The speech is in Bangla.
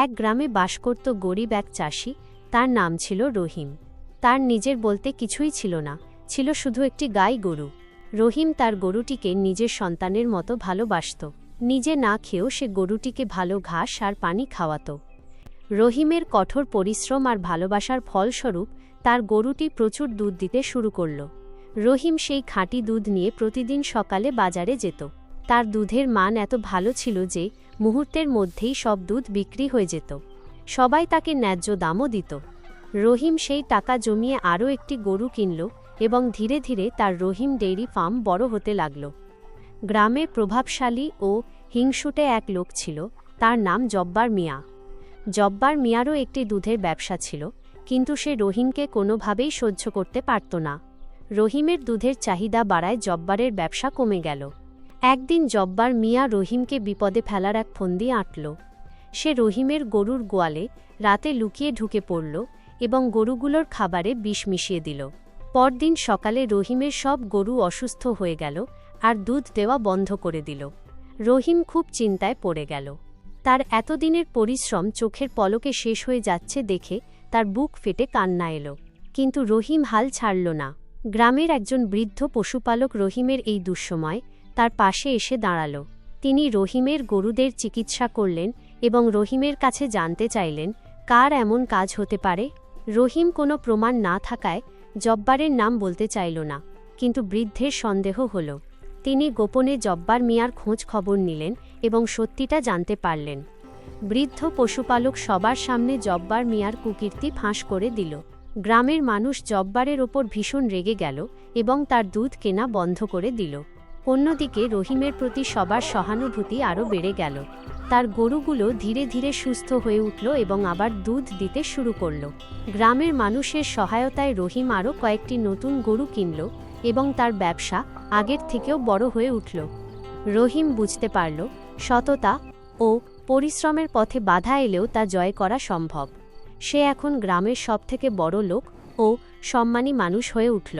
এক গ্রামে বাস করত গরিব এক চাষি। তার নাম ছিল রহিম। তার নিজের বলতে কিছুই ছিল না, ছিল শুধু একটি গাই গরু। রহিম তার গরুটিকে নিজের সন্তানের মতো ভালোবাসত। নিজে না খেয়েও সে গরুটিকে ভালো ঘাস আর পানি খাওয়াত। রহিমের কঠোর পরিশ্রম আর ভালোবাসার ফলস্বরূপ তার গরুটি প্রচুর দুধ দিতে শুরু করল। রহিম সেই খাঁটি দুধ নিয়ে প্রতিদিন সকালে বাজারে যেত। তার দুধের মান এত ভালো ছিল যে মুহূর্তের মধ্যেই সব দুধ বিক্রি হয়ে যেত। সবাই তাকে ন্যায্য দামও দিত। রহিম সেই টাকা জমিয়ে আরও একটি গরু কিনল এবং ধীরে ধীরে তার রহিম ডেইরি ফার্ম বড় হতে লাগল। গ্রামে প্রভাবশালী ও হিংসুটে এক লোক ছিল, তার নাম জব্বার মিয়া। জব্বার মিয়ারও একটি দুধের ব্যবসা ছিল, কিন্তু সে রহিমকে কোনোভাবেই সহ্য করতে পারত না। রহিমের দুধের চাহিদা বাড়ায় জব্বারের ব্যবসা কমে গেল। একদিন জব্বার মিয়া রহিমকে বিপদে ফেলার এক ফন্দি আঁটল। সে রহিমের গরুর গোয়ালে রাতে লুকিয়ে ঢুকে পড়ল এবং গরুগুলোর খাবারে বিষ মিশিয়ে দিল। পরদিন সকালে রহিমের সব গরু অসুস্থ হয়ে গেল আর দুধ দেওয়া বন্ধ করে দিল। রহিম খুব চিন্তায় পড়ে গেল। তার এতদিনের পরিশ্রম চোখের পলকে শেষ হয়ে যাচ্ছে দেখে তার বুক ফেটে কান্না এলো। কিন্তু রহিম হাল ছাড়ল না। গ্রামের একজন বৃদ্ধ পশুপালক রহিমের এই দুঃসময় তার পাশে এসে দাঁড়াল। তিনি রহিমের গরুদের চিকিৎসা করলেন এবং রহিমের কাছে জানতে চাইলেন কার এমন কাজ হতে পারে। রহিম কোনো প্রমাণ না থাকায় জব্বারের নাম বলতে চাইল না, কিন্তু বৃদ্ধের সন্দেহ হল। তিনি গোপনে জব্বার মিয়ার খোঁজ খবর নিলেন এবং সত্যিটা জানতে পারলেন। বৃদ্ধ পশুপালক সবার সামনে জব্বার মিয়ার কুকীর্তি ফাঁস করে দিল। গ্রামের মানুষ জব্বারের ওপর ভীষণ রেগে গেল এবং তার দুধ কেনা বন্ধ করে দিল। অন্যদিকে রহিমের প্রতি সবার সহানুভূতি আরও বেড়ে গেল। তার গরুগুলো ধীরে ধীরে সুস্থ হয়ে উঠল এবং আবার দুধ দিতে শুরু করল। গ্রামের মানুষের সহায়তায় রহিম আরও কয়েকটি নতুন গরু কিনল এবং তার ব্যবসা আগের থেকেও বড় হয়ে উঠল। রহিম বুঝতে পারল সততা ও পরিশ্রমের পথে বাধা এলেও তা জয় করা সম্ভব। সে এখন গ্রামের সবথেকে বড় লোক ও সম্মানী মানুষ হয়ে উঠল।